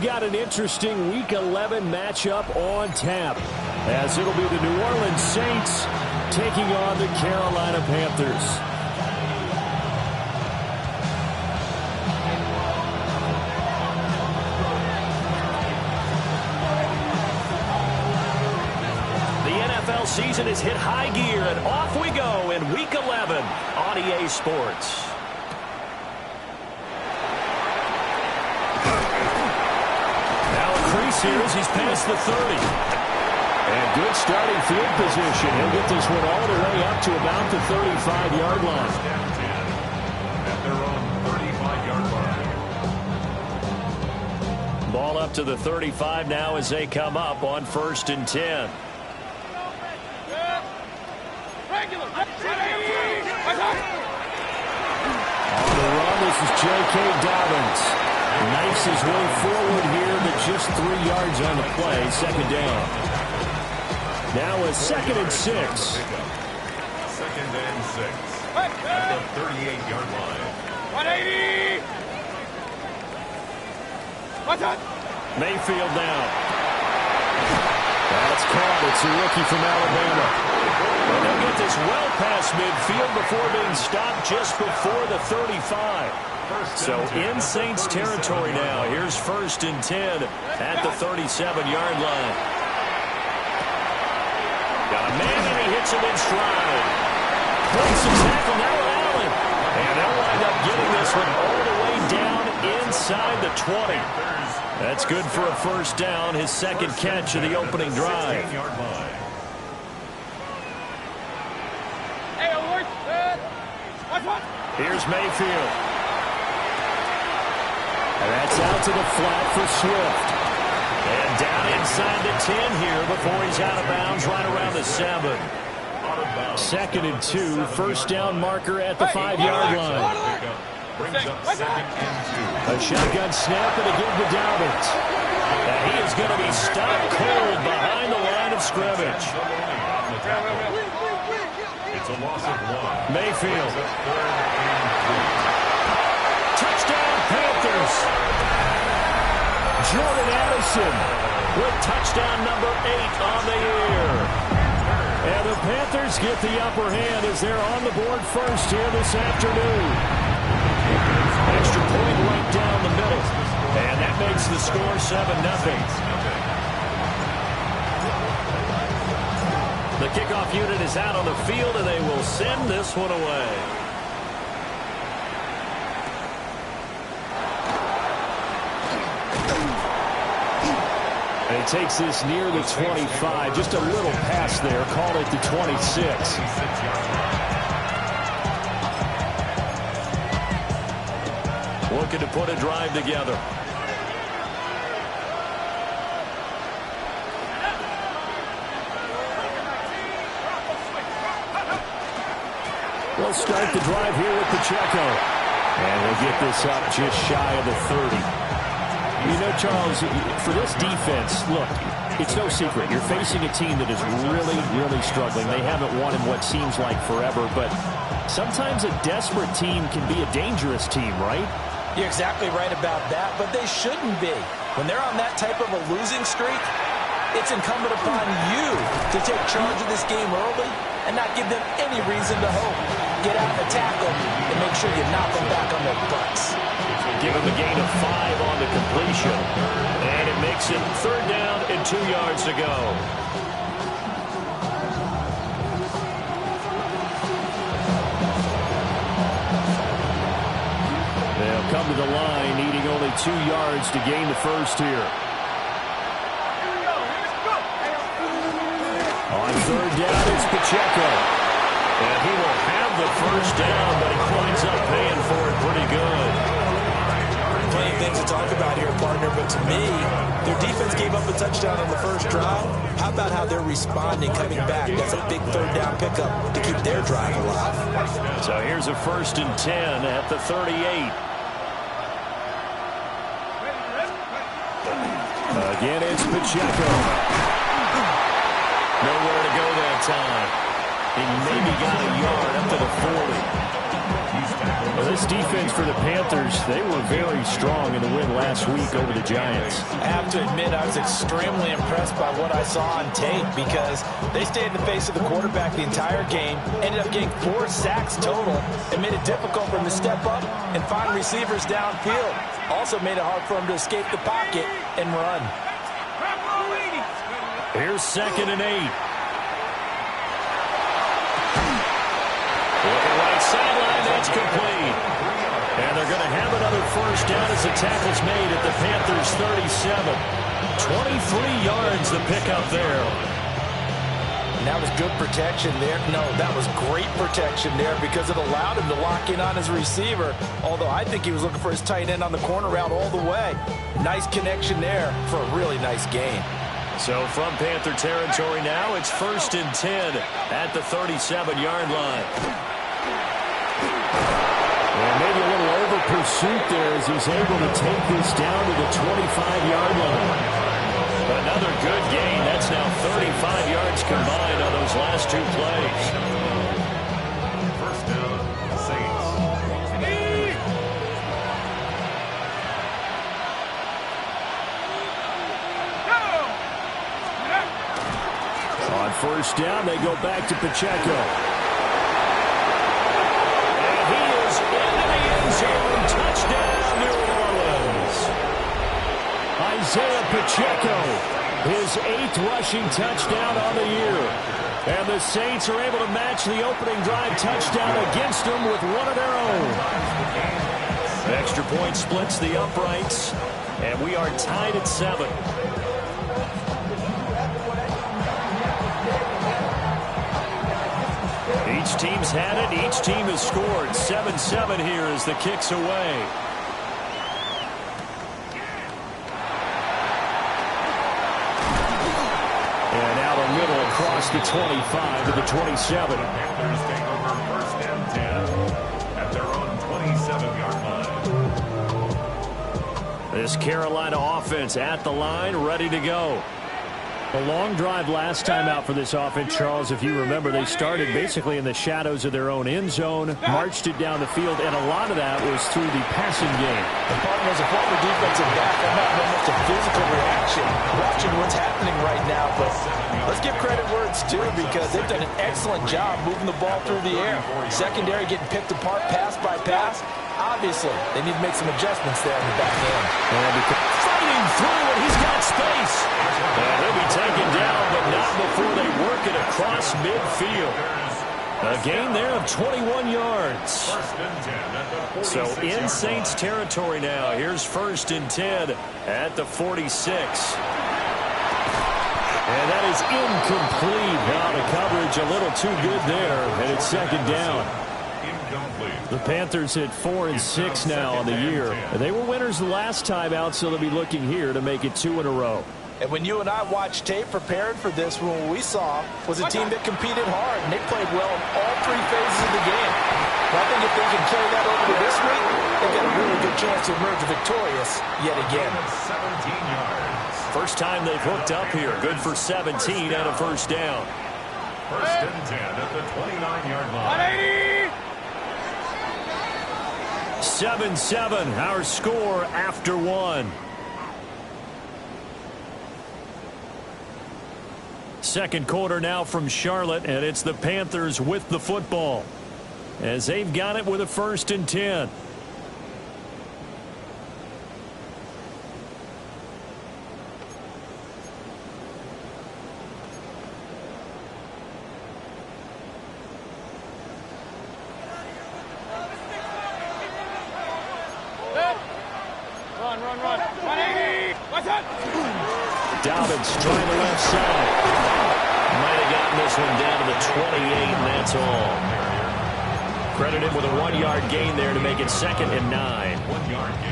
got an interesting Week 11 matchup on tap, as it'll be the New Orleans Saints taking on the Carolina Panthers. Season has hit high gear, and off we go in Week 11 on EA Sports. Now a crease here as he's past the 30. And good starting field position. He'll get this one all the way up to about the 35-yard line. At their own 35-yard line. Ball up to the 35 now as they come up on 1st and 10. On the run, this is J.K. Dobbins. Knifes his way forward here, but just 3 yards on the play. 2nd down. Now a 2nd and 6. 2nd and 6. At the 38-yard line. 180! Mayfield now. That's caught. It's a rookie from Alabama. And they'll get this well past midfield before being stopped just before the 35. So in Saints territory now. Here's 1st and 10 at the 37-yard line. Got a man and he hits him in stride. Breaks the tackle now with Allen. And they'll wind up getting this one all the way down inside the 20. That's good for a 1st down, his 2nd catch of the opening drive. Here's Mayfield. And that's out to the flat for Swift. And down inside the 10 here before he's out of bounds right around the 7. 2nd and 2, 1st down marker at the 5-yard line. A shotgun snap and again to Dobbins. And he is going to be stopped cold behind the line of scrimmage. It's a loss of 1. Mayfield. Touchdown Panthers. Jordan Addison with touchdown number 8 on the year. And the Panthers get the upper hand as they're on the board first here this afternoon. Extra point right down the middle. And that makes the score 7-0. The kickoff unit is out on the field, and they will send this one away. And he takes this near the 25. Just a little pass there. Call it the 26. Looking to put a drive together. We'll start the drive here with Pacheco. And we'll get this up just shy of the 30. You know, Charles, for this defense, look, it's no secret. You're facing a team that is really, really struggling. They haven't won in what seems like forever, but sometimes a desperate team can be a dangerous team, right? You're exactly right about that, but they shouldn't be. When they're on that type of a losing streak, it's incumbent upon you to take charge of this game early and not give them any reason to hope. Get out and attack them and make sure you knock them back on their butts. Give him a gain of 5 on the completion. And it makes it 3rd down and 2 yards to go. They'll come to the line, needing only 2 yards to gain the first here. On 3rd down, it's Pacheco. And he will have the 1st down, but he winds up paying for it pretty good. Plenty of things to talk about here, partner, but to me, their defense gave up a touchdown on the first drive. How about how they're responding, coming back? That's a big 3rd down pickup to keep their drive alive. So here's a 1st and 10 at the 38. Again, it's Pacheco. Nowhere to go that time. He maybe got a yard up to the 40. He's tackled Well, this defense for the Panthers, they were very strong in the win last week over the Giants. I have to admit, I was extremely impressed by what I saw on tape because they stayed in the face of the quarterback the entire game, ended up getting 4 sacks total, and made it difficult for him to step up and find receivers downfield. Also made it hard for him to escape the pocket and run. Here's 2nd and 8. Looking right sideline, that's complete. And they're going to have another first down as the tackle's made at the Panthers' 37. 23 yards the pickup there. And that was good protection there. No, that was great protection there because it allowed him to lock in on his receiver, although I think he was looking for his tight end on the corner route all the way. Nice connection there for a really nice gain. So from Panther territory now, it's 1st and 10 at the 37-yard line. And maybe a little over pursuit there as he's able to take this down to the 25-yard line. Another good gain. That's now 35 yards combined on those last 2 plays. First down, Saints. On first down, they go back to Pacheco. And he is into the end zone. Touchdown, New Orleans. Isaiah Pacheco, his 8th rushing touchdown on the year. And the Saints are able to match the opening drive touchdown against them with one of their own. Extra point splits the uprights, and we are tied at 7. Each team's had it. Each team has scored. 7-7 here as the kick's away. And out the middle across the 25 to the 27. Panthers take over 1st and 10 at their own 27-yard line. This Carolina offense at the line, ready to go. A long drive last time out for this offense, Charles. If you remember, they started basically in the shadows of their own end zone, marched it down the field, and a lot of that was through the passing game. The partner as a former defensive back, I'm not almost a physical reaction watching what's happening right now, but let's give credit where it's due because they've done an excellent job moving the ball through the air. Secondary getting picked apart pass by pass. Obviously, they need to make some adjustments there in the back end. And fighting through, and he's got space. And he'll be taken down, but not before they work it across midfield. A gain there of 21 yards. So in Saints territory now. Here's 1st and 10 at the 46. And that is incomplete. Now the coverage a little too good there, and it's 2nd down. The Panthers hit 4 and 6 now on the year. They were winners the last time out, so they'll be looking here to make it 2 in a row. And when you and I watched tape preparing for this, what we saw was a team that competed hard, and they played well in all 3 phases of the game. But I think if they can carry that over to this week, they've got a really good chance to emerge victorious yet again. 17 yards. First time they've hooked up here. Good for 17 and a first down. 1st and 10 at the 29-yard line. 7-7, our score after 1. Second quarter now from Charlotte, and it's the Panthers with the football as they've got it with a 1st and 10. Dobbins trying the left side. Might have gotten this one down to the 28, and that's all. Credited with a 1-yard gain there to make it 2nd and 9.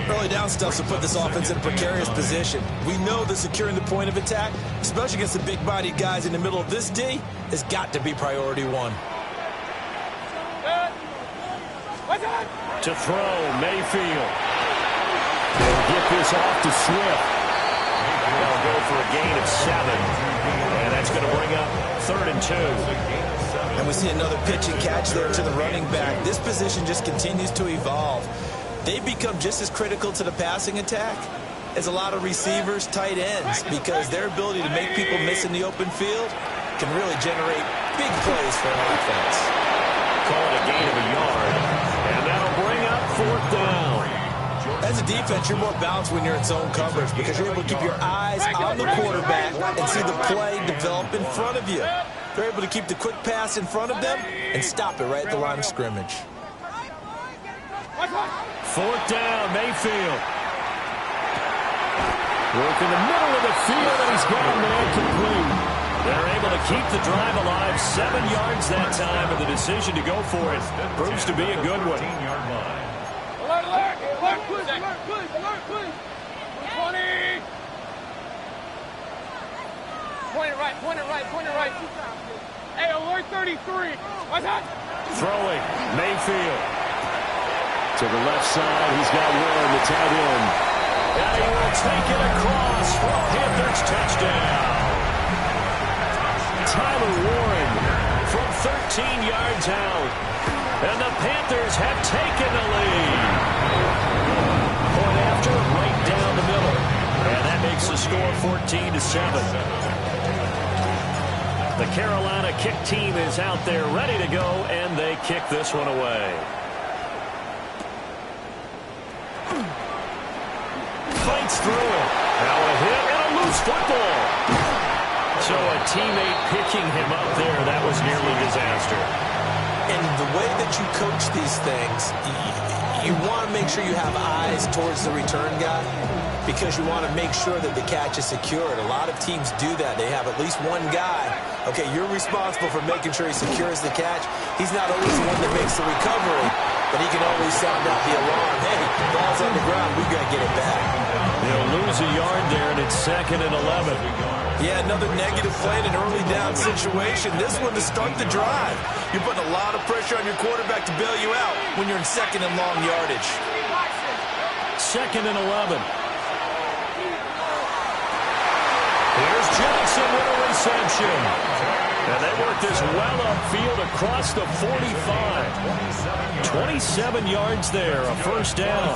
Early down stuff to put this offense in a precarious position. We know that securing the point of attack, especially against the big-bodied guys in the middle of this D, has got to be priority 1. To throw, Mayfield. They'll get this off to Swift. They'll go for a gain of 7. And that's going to bring up 3rd and 2. And we see another pitch and catch there to the running back. This position just continues to evolve. They've become just as critical to the passing attack as a lot of receivers, tight ends, because their ability to make people miss in the open field can really generate big plays for an offense. Call it a gain of a yard, and that'll bring up 4th down. As a defense, you're more balanced when you're in zone coverage because you're able to keep your eyes on the quarterback and see the play develop in front of you. They're able to keep the quick pass in front of them and stop it right at the line of scrimmage. 4th down, Mayfield. Work in the middle of the field, and he's got a man complete. They're able to keep the drive alive, 7 yards that time, and the decision to go for it proves to be a good one. 15-yard line. Alert, please. 20. Point it right. Hey, alert 33. What's that? Throwing, Mayfield. To the left side, he's got Warren, the tight end. And he will take it across for a Panthers touchdown. Tyler Warren from 13 yards out. And the Panthers have taken the lead. Point after, right down the middle. And that makes the score 14-7. The Carolina kick team is out there ready to go, and they kick this one away. Fights through it. Now a hit and a loose football. So a teammate picking him up there, that was nearly disaster. And the way that you coach these things, you want to make sure you have eyes towards the return guy because you want to make sure that the catch is secured. A lot of teams do that. They have at least one guy. Okay, you're responsible for making sure he secures the catch. He's not always the one that makes the recovery, but he can always sound out the alarm. Hey, ball's on the ground. We've got to get it back. They'll lose a yard there, and it's 2nd and 11. Yeah, another negative play in an early down situation. This one to start the drive. You're putting a lot of pressure on your quarterback to bail you out when you're in 2nd and long yardage. 2nd and 11. Here's Johnson with a reception. And they work this well upfield across the 45. 27 yards there, a 1st down.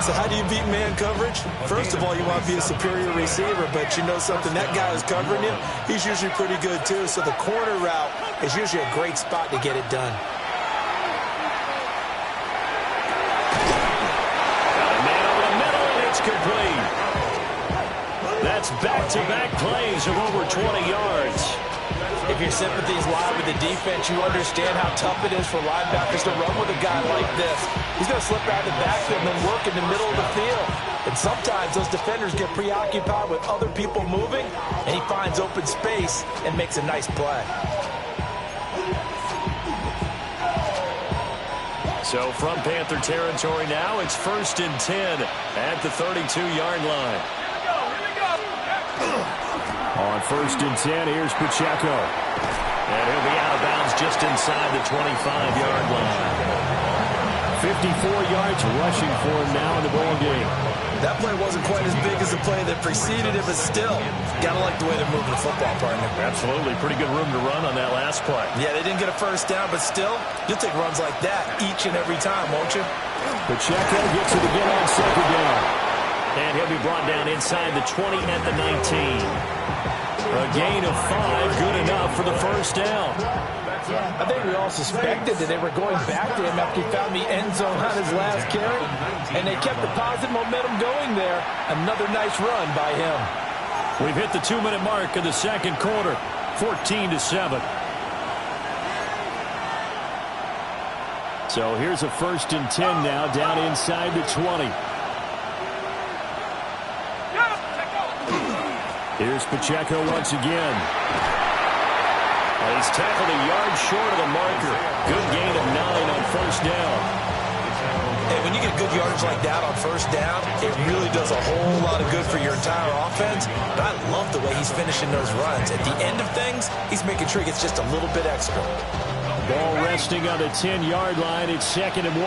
So how do you beat man coverage? First of all, you want to be a superior receiver, but you know something, that guy who's covering you, he's usually pretty good too. So the corner route is usually a great spot to get it done. Got a man over the middle, and it's complete. That's back-to-back plays of over 20 yards. If your sympathies lie with the defense, you understand how tough it is for linebackers to run with a guy like this. He's going to slip out of the backfield and then work in the middle of the field. And sometimes those defenders get preoccupied with other people moving, and he finds open space and makes a nice play. So from Panther territory now, it's 1st and 10 at the 32-yard line. On 1st and 10, here's Pacheco. And he'll be out of bounds just inside the 25-yard line. 54 yards rushing for him now in the ball game. That play wasn't quite as big as the play that preceded it, but still, gotta like the way they're moving the football, partner. Absolutely. Pretty good room to run on that last play. Yeah, they didn't get a 1st down, but still, you'll take runs like that each and every time, won't you? Pacheco gets it again on 2nd down. And he'll be brought down inside the 20 at the 19. A gain of 5, good enough for the 1st down. I think we all suspected that they were going back to him after he found the end zone on his last carry, and they kept the positive momentum going there. Another nice run by him. We've hit the 2-minute mark of the 2nd quarter, 14-7. So here's a 1st and 10 now, down inside the 20. Here's Pacheco once again. He's tackled a yard short of the marker. Good gain of 9 on 1st down. Hey, when you get good yardage like that on 1st down, it really does a whole lot of good for your entire offense. But I love the way he's finishing those runs. At the end of things, he's making sure he gets just a little bit extra. Ball resting on the 10-yard line. It's 2nd and 1.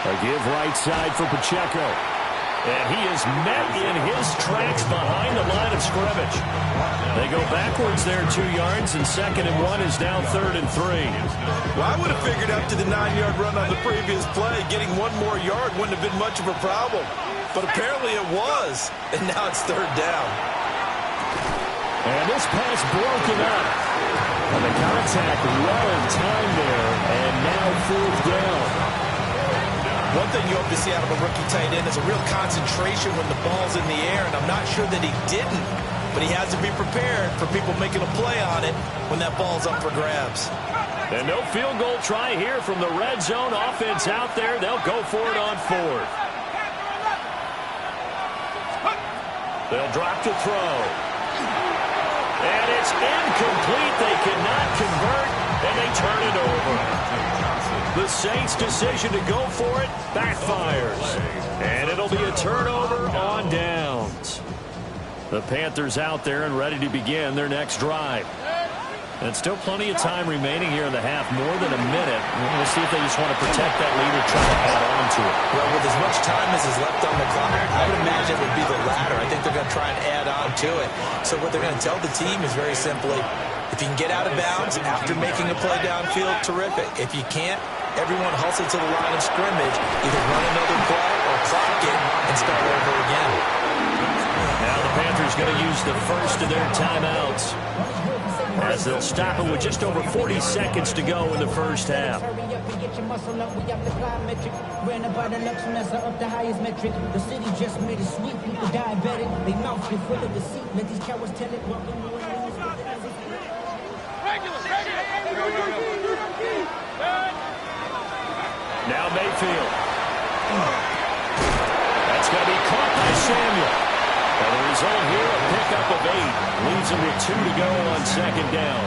A give right side for Pacheco. And he is met in his tracks behind the line of scrimmage. They go backwards there 2 yards, and 2nd and 1 is now 3rd and 3. Well, I would have figured after the 9-yard run on the previous play, getting 1 more yard wouldn't have been much of a problem. But apparently it was, and now it's 3rd down. And this pass broken up. And the contact well in time there, and now 4th down. One thing you hope to see out of a rookie tight end is a real concentration when the ball's in the air, and I'm not sure that he didn't, but he has to be prepared for people making a play on it when that ball's up for grabs. And no field goal try here from the red zone offense out there. They'll go for it on 4th. They'll drop to throw. And it's incomplete. They cannot convert, and they turn it over. The Saints' decision to go for it backfires. And it'll be a turnover on downs. The Panthers out there and ready to begin their next drive. And still plenty of time remaining here in the half, more than a minute. We'll see if they just want to protect that lead or try to add on to it. Well, with as much time as is left on the clock, I would imagine it would be the latter. I think they're going to try and add on to it. So what they're going to tell the team is very simply, if you can get out of bounds after making a play downfield, terrific. If you can't, everyone hustle to the line of scrimmage, either run another play or clock it and start over again. Now the Panthers going to use the first of their timeouts, as they'll stop it with just over 40 seconds to go in the first half. The city just made it sweet. People diabetic. They mouth get full of deceit. Let these cowards tell it. Now Mayfield. That's going to be caught by Samuel. And the result here, a pickup of 8. Leaves him with 2 to go on 2nd down.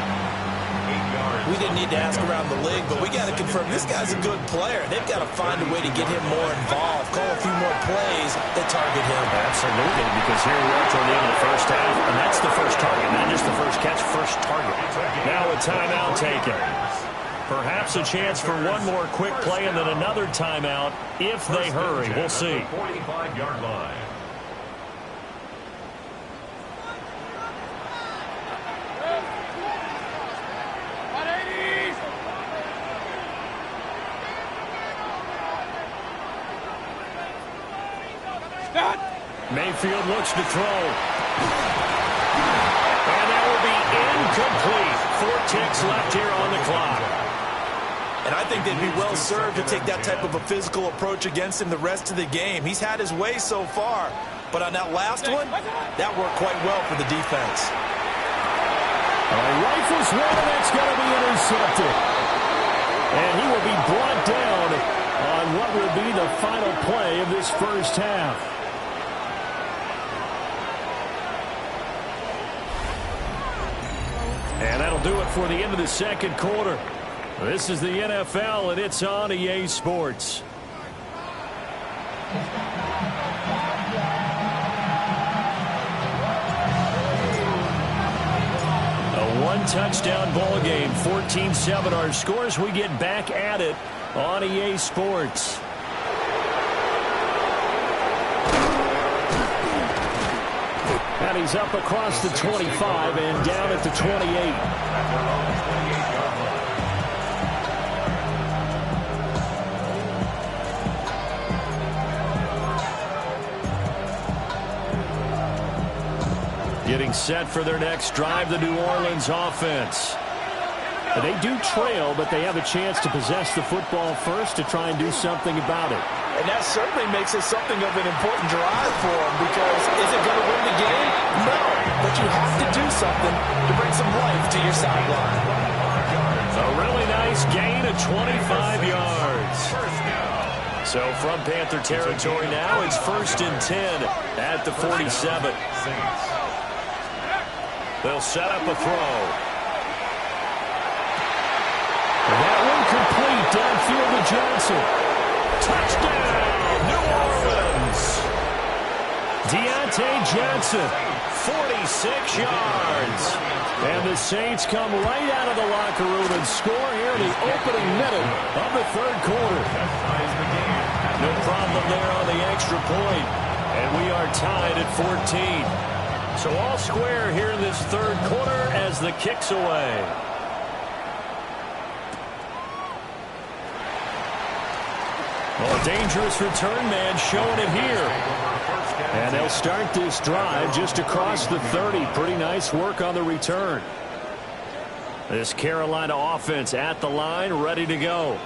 We didn't need to ask around the league, but we got to confirm this guy's a good player. They've got to find a way to get him more involved, call a few more plays that target him. Absolutely, because here we are toward the end of the first half, and that's the first target, not just the first catch, first target. Now a timeout taken. Perhaps a chance for one more quick play and then another timeout if they hurry. We'll see. 45-yard line. Mayfield looks to throw. And that will be incomplete. 4 ticks left here on the clock. And I think they'd be well served to take that type of a physical approach against him the rest of the game. He's had his way so far, but on that last one, that worked quite well for the defense. Rifles one, and that's going to be intercepted. And he will be brought down on what will be the final play of this first half. And that'll do it for the end of the second quarter. This is the NFL, and it's on EA Sports. A one-touchdown ball game, 14-7 our scores. We get back at it on EA Sports. And he's up across the 25 and down at the 28. Getting set for their next drive, the New Orleans offense. They do trail, but they have a chance to possess the football first to try and do something about it. And that certainly makes it something of an important drive for them, because is it going to win the game? No, but you have to do something to bring some life to your sideline. A really nice gain of 25 yards. So from Panther territory now, it's 1st and 10 at the 47. They'll set up a throw. That one complete downfield to Johnson. Touchdown, New Orleans. Deontay Johnson, 46 yards. And the Saints come right out of the locker room and score here in the opening minute of the third quarter. No problem there on the extra point. And we are tied at 14. So all square here in this third quarter as the kick's away. Well, a dangerous return man showing it here. And they'll start this drive just across the 30. Pretty nice work on the return. This Carolina offense at the line, ready to go.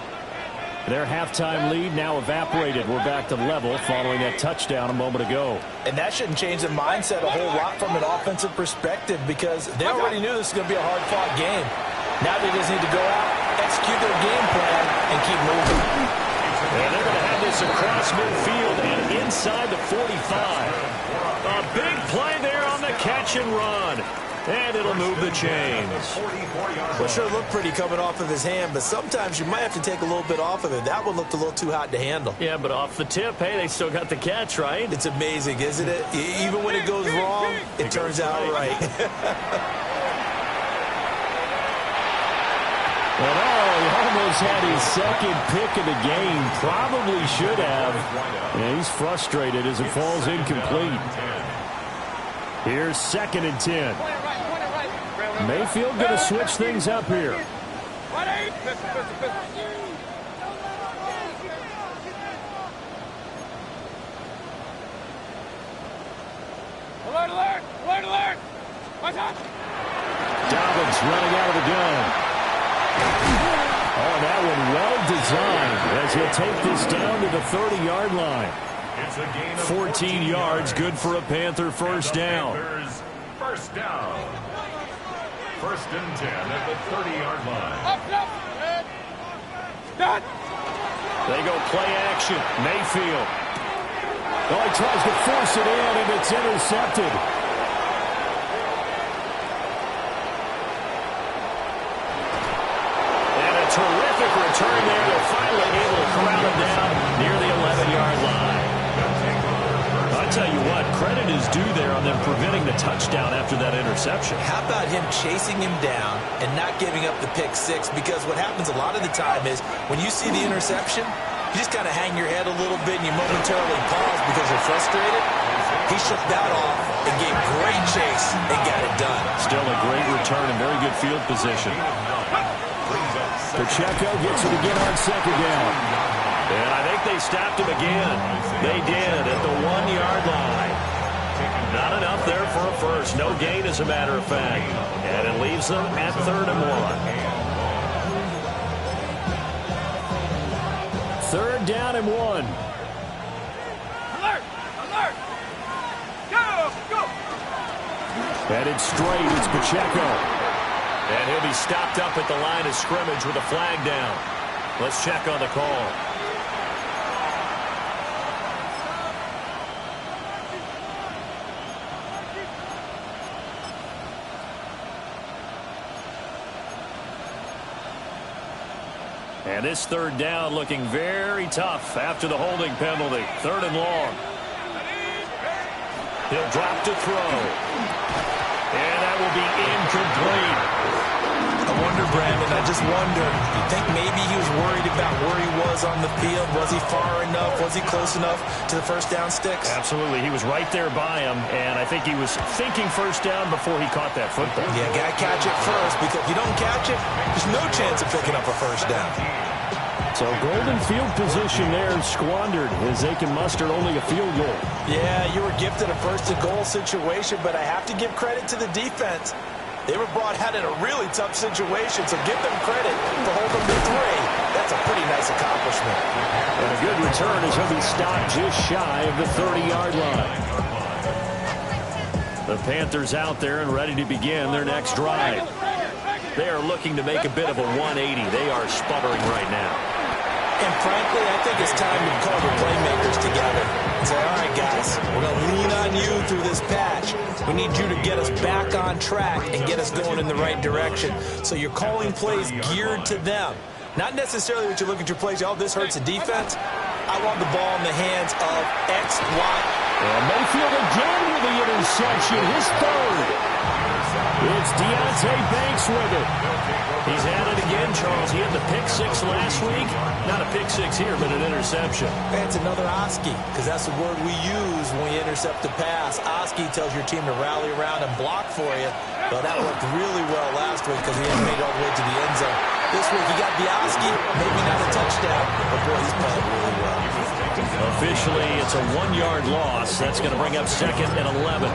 Their halftime lead now evaporated. We're back to level following that touchdown a moment ago. And that shouldn't change the mindset a whole lot from an offensive perspective because they already knew this was going to be a hard-fought game. Now they just need to go out, execute their game plan, and keep moving. And they're going to have this across midfield and inside the 45. A big play there on the catch and run. And it'll move the chains. Well, sure looked pretty coming off of his hand, but sometimes you might have to take a little bit off of it. That one looked a little too hot to handle. Yeah, but off the tip, hey, they still got the catch, right? It's amazing, isn't it? Even when it goes wrong, it turns out right. But he almost had his second pick of the game. Probably should have. And he's frustrated as it falls incomplete. Here's 2nd and 10. Mayfield going to switch things up here. Alert, alert! Alert, alert! What's up? Dobbins running out of the gun. Oh, that one well designed as he'll take this down to the 30-yard line. 14 yards, good for a Panther first down. First down. 1st and 10 at the 30-yard line. Up. Done. They go play action. Mayfield. Oh, he tries to force it in, and it's intercepted. And a terrific return there. They're finally able to corral him down near the 11-yard line. I'll tell you what, credit is due there on them preventing the touchdown after that interception. How about him chasing him down and not giving up the pick six? Because what happens a lot of the time is when you see the interception, you just kind of hang your head a little bit and you momentarily pause because you're frustrated. He shook that off and gave great chase and got it done. Still a great return and very good field position. Pacheco gets it again on 2nd down. And I think they stopped him again. They did at the 1-yard line. Not enough there for a first. No gain, as a matter of fact. And it leaves them at 3rd and 1. 3rd down and 1. Alert! Alert! Go! Headed straight, it's Pacheco. And he'll be stopped up at the line of scrimmage with a flag down. Let's check on the call. And this 3rd down looking very tough after the holding penalty. 3rd and long. He'll drop to throw. And that will be incomplete. I wonder, Brandon, I just wonder, you think maybe he was worried about where he was on the field? Was he far enough? Was he close enough to the first down sticks? Absolutely. He was right there by him, and I think he was thinking first down before he caught that football. Yeah, got to catch it first, because if you don't catch it, there's no chance of picking up a first down. So golden field position there squandered as they can muster only a field goal. Yeah, you were gifted a first-and-goal situation, but I have to give credit to the defense. They were brought out in a really tough situation, so give them credit for holding them to 3. That's a pretty nice accomplishment. And a good return as he'll be stopped just shy of the 30-yard line. The Panthers out there and ready to begin their next drive. They are looking to make a bit of a 180. They are sputtering right now. And frankly, I think it's time to call the playmakers together and say, all right, guys, we're going to lean on you through this patch. We need you to get us back on track and get us going in the right direction. So you're calling plays geared to them. Not necessarily what you look at your plays, oh, this hurts the defense. I want the ball in the hands of X, Y. And Mayfield again with the interception, his 3rd. It's Deonte Banks with it. He's at it again, Charles. He had the pick six last week. Not a pick six here, but an interception. It's another Oski, because that's the word we use when we intercept a pass. Oski tells your team to rally around and block for you. But that worked really well last week because he hadn't made it all the way to the end zone. This week he got the Oski, maybe not a touchdown, but boy, he's playing really well. Officially, it's a 1-yard loss. That's going to bring up 2nd and 11.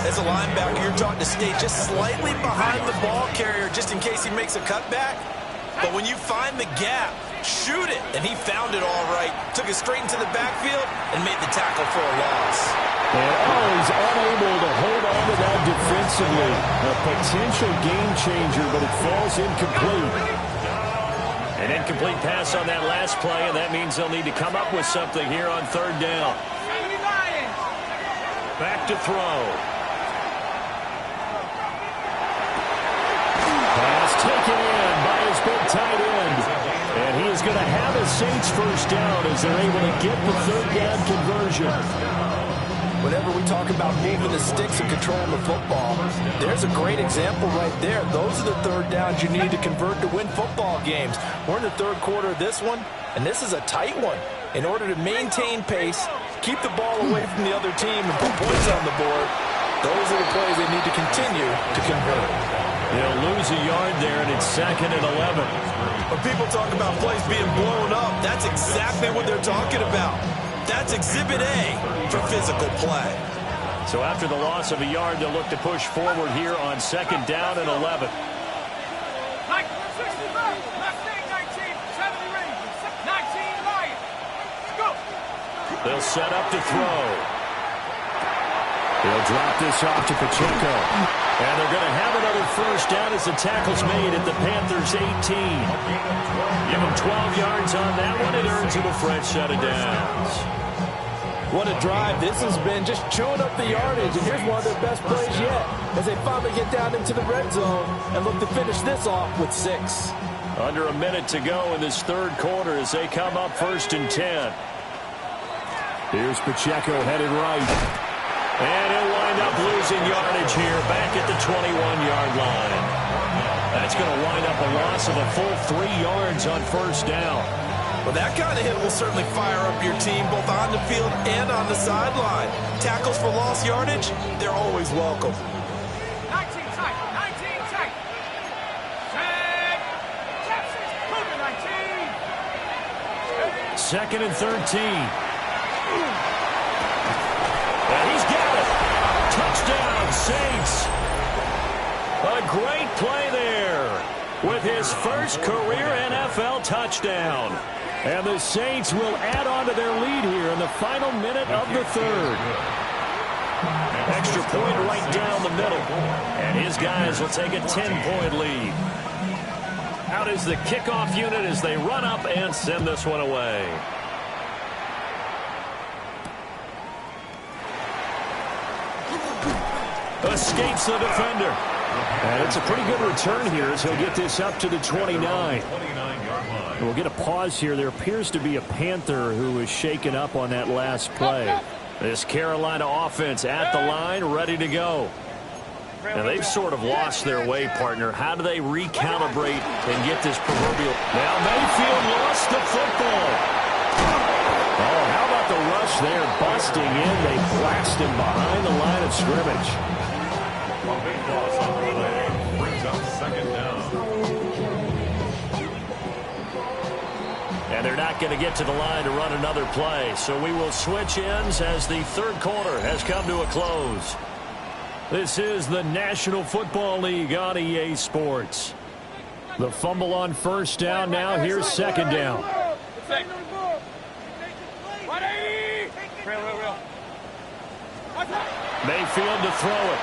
As a linebacker, you're taught to stay just slightly behind the ball carrier just in case he makes a cutback. But when you find the gap, shoot it. And he found it all right. Took it straight into the backfield and made the tackle for a loss. And he's unable to hold on to that defensively. A potential game changer, but it falls incomplete. An incomplete pass on that last play, and that means they'll need to come up with something here on 3rd down. Back to throw. Pass taken in by his big tight end. And he is going to have a Saints first down as they're able to get the 3rd down conversion. Whenever we talk about moving the sticks and controlling the football, there's a great example right there. Those are the 3rd downs you need to convert to win football games. We're in the 3rd quarter of this one, and this is a tight one. In order to maintain pace, keep the ball away from the other team, and put points on the board, those are the plays they need to continue to convert. They'll lose a yard there, and it's 2nd and 11. When people talk about plays being blown up, that's exactly what they're talking about. That's Exhibit A for physical play. So after the loss of a yard, they'll look to push forward here on 2nd down and 11. They'll set up to throw. They'll drop this off to Pacheco. And they're going to have another first down as the tackle's made at the Panthers' 18. Give them 12 yards on that one. It earns them a fresh set of downs. What a drive. This has been just chewing up the yardage, and here's one of their best plays yet as they finally get down into the red zone and look to finish this off with 6. Under a minute to go in this 3rd quarter as they come up 1st and 10. Here's Pacheco headed right. And he'll wind up losing yardage here back at the 21-yard line. That's going to wind up a loss of a full 3 yards on 1st down. Well, that kind of hit will certainly fire up your team both on the field and on the sideline. Tackles for lost yardage, they're always welcome. 19 tight, 19 tight. Check, 19. 2nd and 13. And he's got it. Touchdown, Saints. A great play there with his first career NFL touchdown. And the Saints will add on to their lead here in the final minute of the 3rd. Extra point right down the middle. And his guys will take a 10-point lead. Out is the kickoff unit as they run up and send this one away. Escapes the defender. And it's a pretty good return here as he'll get this up to the 29. We'll get a pause here. There appears to be a Panther who was shaken up on that last play. This Carolina offense at the line, ready to go. Now they've sort of lost their way, partner. How do they recalibrate and get this proverbial... Now Mayfield lost the football. Oh, how about the rush there? Busting in. They blast him behind the line of scrimmage. Brings up 2nd down. And they're not going to get to the line to run another play. So we will switch ends as the 3rd quarter has come to a close. This is the National Football League on EA Sports. The fumble on 1st down. Now here's 2nd down. Mayfield to throw it.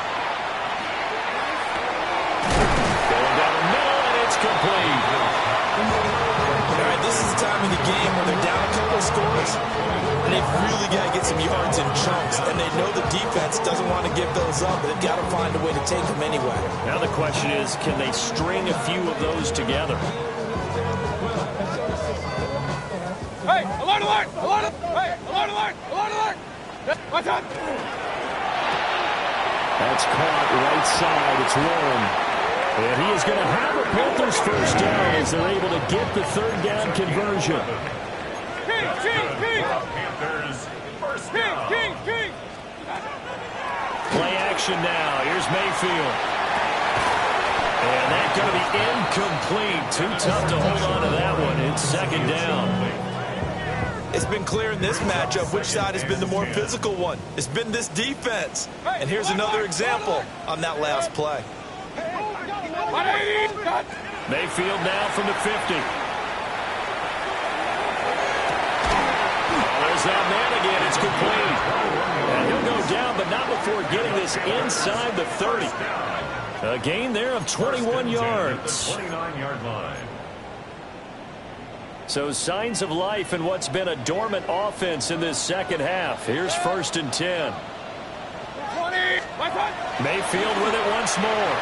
Going down the middle, and it's complete. All right, this is the time of the game where they're down a couple of scores, and they've really got to get some yards in chunks, and they know the defense doesn't want to give those up, but they've got to find a way to take them anyway. Now the question is, can they string a few of those together? Hey, alert, alert, alert, hey, alert, alert, alert, alert. Watch out. That's caught right side. It's Warren. And he is going to have a Panthers first down as they're able to get the third down conversion. Panthers first down. Play action now. Here's Mayfield. And that's going to be incomplete. Too tough to hold on to that one. It's second down. It's been clear in this matchup which side has been the more physical one. It's been this defense. And here's another example on that last play. Mayfield now from the 50. There's that man again. It's complete. And he'll go down, but not before getting this inside the 30. A gain there of 21 yards. 29-yard line. So signs of life in what's been a dormant offense in this second half. Here's 1st and 10. Mayfield with it once more.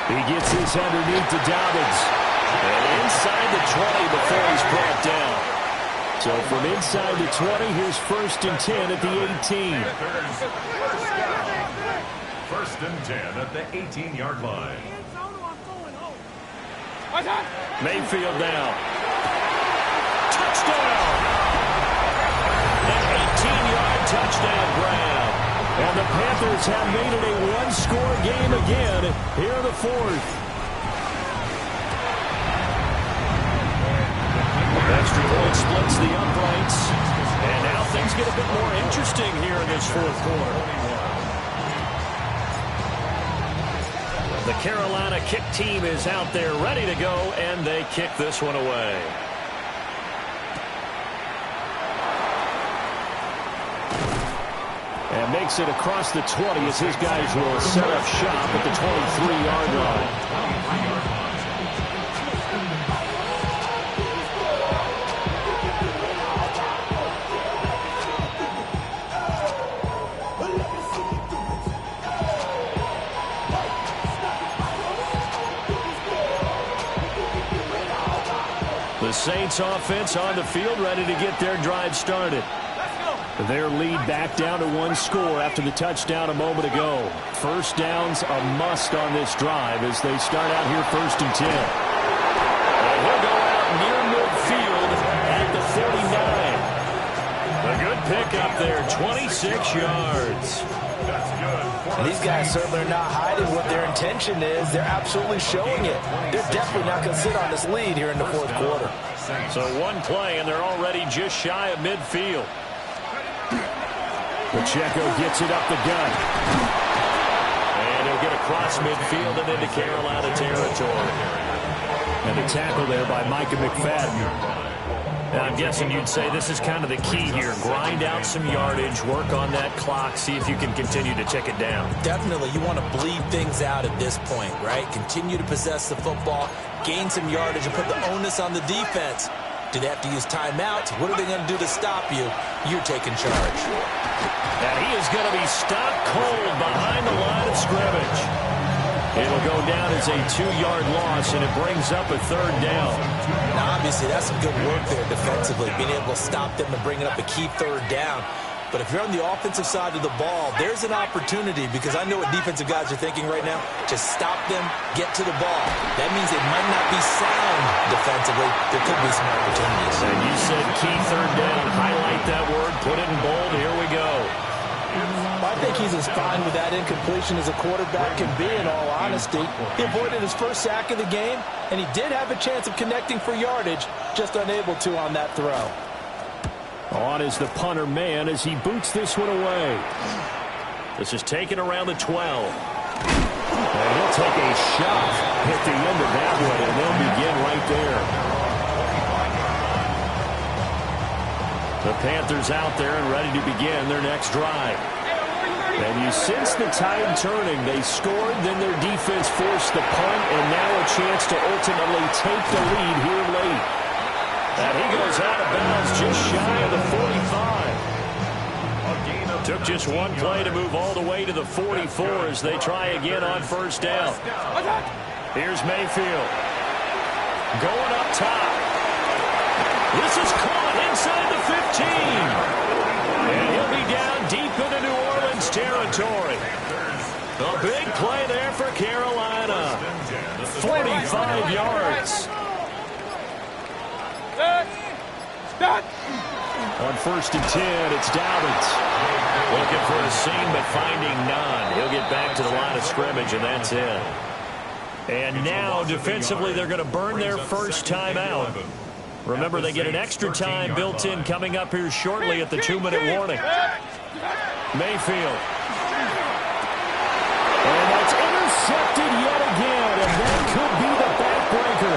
He gets this underneath to Dobbins. And inside the 20 before he's brought down. So from inside the 20, here's 1st and 10 at the 18. First and 10 at the 18-yard line. Mayfield now. Touchdown! An 18-yard touchdown grab. And the Panthers have made it a one-score game again here in the fourth. Extra point splits the uprights. And now things get a bit more interesting here in this fourth quarter. The Carolina kick team is out there ready to go, and they kick this one away. And makes it across the 20 as his guys will set up shop at the 23-yard line. The Saints offense on the field ready to get their drive started. Their lead back down to one score after the touchdown a moment ago. First down's a must on this drive as they start out here 1st and 10. And he'll go out near midfield at the 49. A good pickup there, 26 yards. And these guys certainly are not hiding what their intention is. They're absolutely showing it. They're definitely not going to sit on this lead here in the fourth quarter. So one play, and they're already just shy of midfield. Pacheco gets it up the gut. And he'll get across midfield and into Carolina territory. And a tackle there by Micah McFadden. Now, I'm guessing you'd say this is kind of the key here. Grind out some yardage, work on that clock, see if you can continue to tick it down. Definitely. You want to bleed things out at this point, right? Continue to possess the football, gain some yardage, and put the onus on the defense. Do they have to use timeouts? What are they going to do to stop you? You're taking charge. And he is going to be stopped cold behind the line of scrimmage. It'll go down as a 2-yard loss, and it brings up a third down. Now, obviously, that's some good work there defensively, being able to stop them and bringing up a key third down. But if you're on the offensive side of the ball, there's an opportunity, because I know what defensive guys are thinking right now. Just stop them, get to the ball. That means it might not be sound defensively. There could be some opportunities. And you said key third down. Highlight that word. Put it in bold. Here we go. I think he's as fine with that incompletion as a quarterback can be, in all honesty. He avoided his first sack of the game, and he did have a chance of connecting for yardage, just unable to on that throw. On is the punter man as he boots this one away. This is taken around the 12. And he'll take a shot at the end of that one, and they'll begin right there. The Panthers out there and ready to begin their next drive. And you sense the tide turning. They scored, then their defense forced the punt, and now a chance to ultimately take the lead here late. And he goes out of bounds just shy of the 45. Took just one play to move all the way to the 44 as they try again on first down. Here's Mayfield. Going up top. This is caught inside the 15. And he'll be down deep into New Orleans territory. A big play there there for Carolina. 45 yards. On 1st and 10, it's Dobbins. Looking for a seam, but finding none. He'll get back to the line of scrimmage, and that's it. And now, defensively, they're going to burn their first timeout. Remember, they get an extra time built in coming up here shortly at the 2-minute warning. Mayfield. And that's intercepted yet again, and that could be the backbreaker.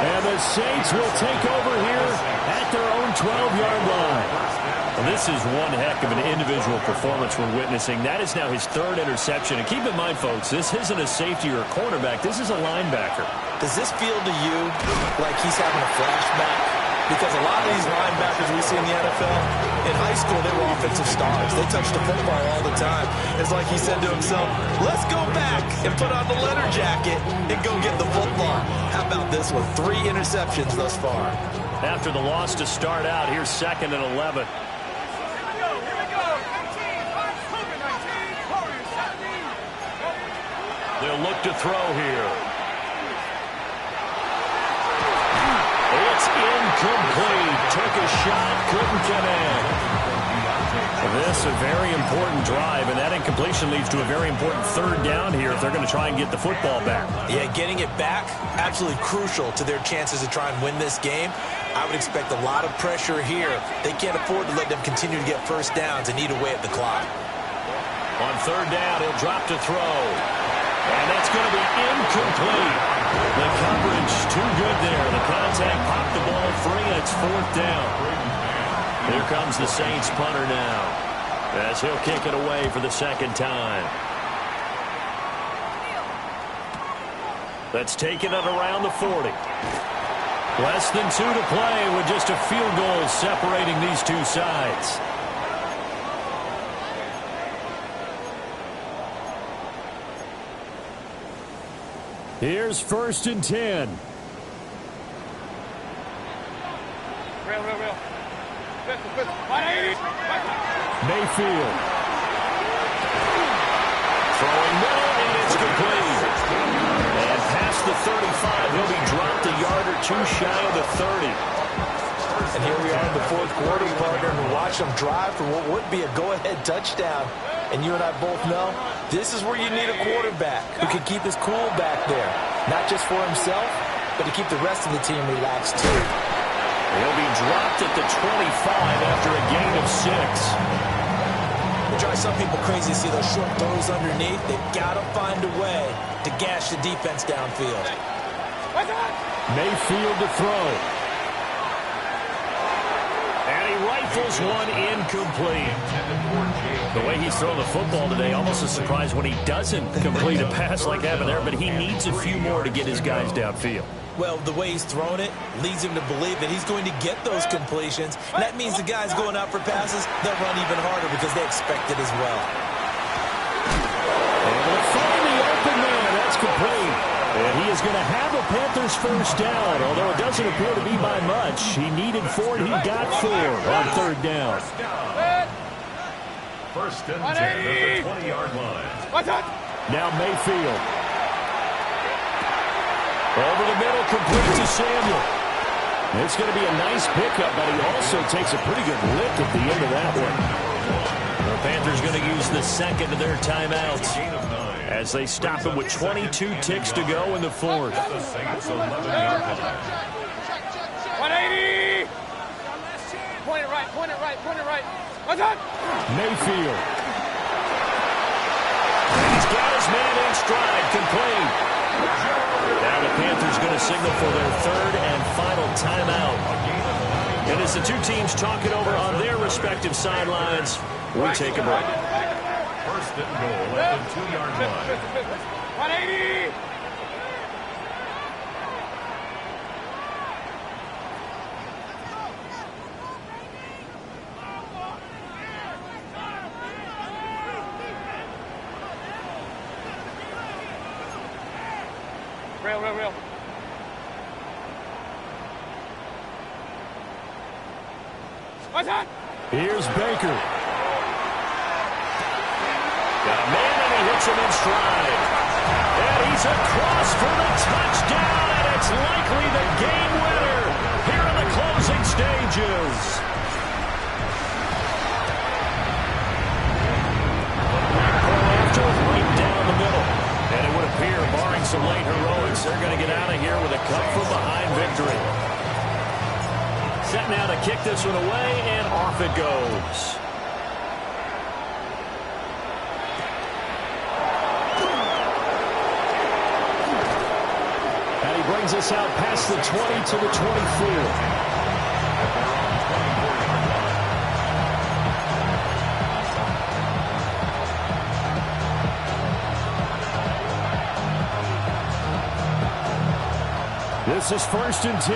And the Saints will take over here at their own 12-yard line. Well, this is one heck of an individual performance we're witnessing. That is now his 3rd interception. And keep in mind, folks, this isn't a safety or a cornerback. This is a linebacker. Does this feel to you like he's having a flashback? Because a lot of these linebackers we see in the NFL, in high school, they were offensive stars. They touched the football all the time. It's like he said to himself, let's go back and put on the leather jacket and go get the football. How about this one? 3 interceptions thus far. After the loss to start out, here's 2nd and 11. They'll look to throw here. It's incomplete. Took a shot, couldn't connect. This a very important drive, and that incompletion leads to a very important 3rd down here if they're going to try and get the football back. Yeah, getting it back, absolutely crucial to their chances to try and win this game. I would expect a lot of pressure here. They can't afford to let them continue to get first downs and eat away at the clock. On 3rd down, he'll drop to throw. And that's going to be incomplete. The coverage too good there. The contact popped the ball free, and it's 4th down. Here comes the Saints punter now, as he'll kick it away for the 2nd time. That's taken it around the 40. Less than 2 to play with just a field goal separating these two sides. Here's 1st and 10. Real. Mayfield. Throwing middle, and it's complete. And past the 35, he'll be dropped a yard or 2 shy of the 30. And here we are in the 4th quarter, partner, and we watch them drive for what would be a go-ahead touchdown. And you and I both know this is where you need a quarterback who can keep his cool back there. Not just for himself, but to keep the rest of the team relaxed too. He'll be dropped at the 25 after a gain of 6. It drives some people crazy to see those short throws underneath. They've got to find a way to gash the defense downfield. Mayfield to throw. And he rifles one incomplete. The way he's throwing the football today, almost a surprise when he doesn't complete a pass like that there, but he needs a few more to get his guys downfield. Well, the way he's thrown it leads him to believe that he's going to get those completions. And that means the guys going out for passes, they'll run even harder because they expect it as well. Able to find the open man. That's complete. And he is going to have a Panthers first down, although it doesn't appear to be by much. He needed 4, and he got 4 on 3rd down. 1st and 10 at the 20-yard line. Now Mayfield. Over the middle, complete to Samuel. It's going to be a nice pickup, but he also takes a pretty good lick at the end of that one. The Panthers going to use the 2nd of their timeouts as they stop him with 22 ticks to go in the 4th. 180! Point it right. Mayfield. He's got his man in stride, complete. Now the Panthers going to signal for their 3rd and final timeout. And as the two teams talk it over on their respective sidelines, we take a break. 1st and goal at the 2-yard line. 180! Real. Here's Baker. Got a man, and he hits gets him in stride. And he's across for the touchdown, and it's likely the game winner here in the closing stages. Right down the middle. And it would appear, barring some late heroics, they're going to get out of here with a come-from-behind victory. Set now to kick this one away, and off it goes. And he brings us out past the 20 to the 24. This is 1st and 10.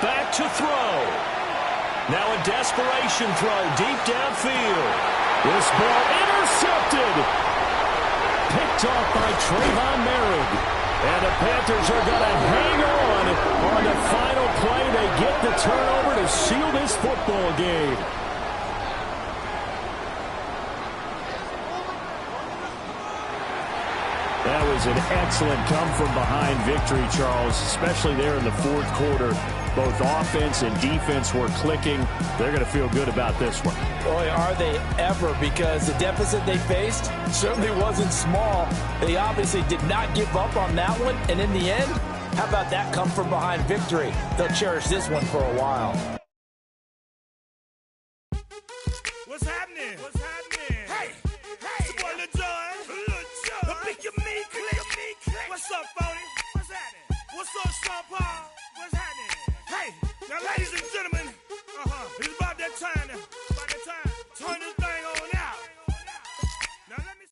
Back to throw. Now a desperation throw deep downfield. This ball intercepted. Picked off by Trayvon Merritt. And the Panthers are going to hang on the final play. They get the turnover to seal this football game. That was an excellent come-from-behind victory, Charles, especially there in the fourth quarter. Both offense and defense were clicking. They're going to feel good about this one. Boy, are they ever, because the deficit they faced certainly wasn't small. They obviously did not give up on that one, and in the end, how about that come-from-behind victory? They'll cherish this one for a while. What's happening? What's happening? Hey, it's your boy Lil Jon. What's up, Phony? What's happening? What's up, Sean Paul? What's happening? Hey, now, ladies and gentlemen, it's about that time. Turn this thing on out. Now, let me...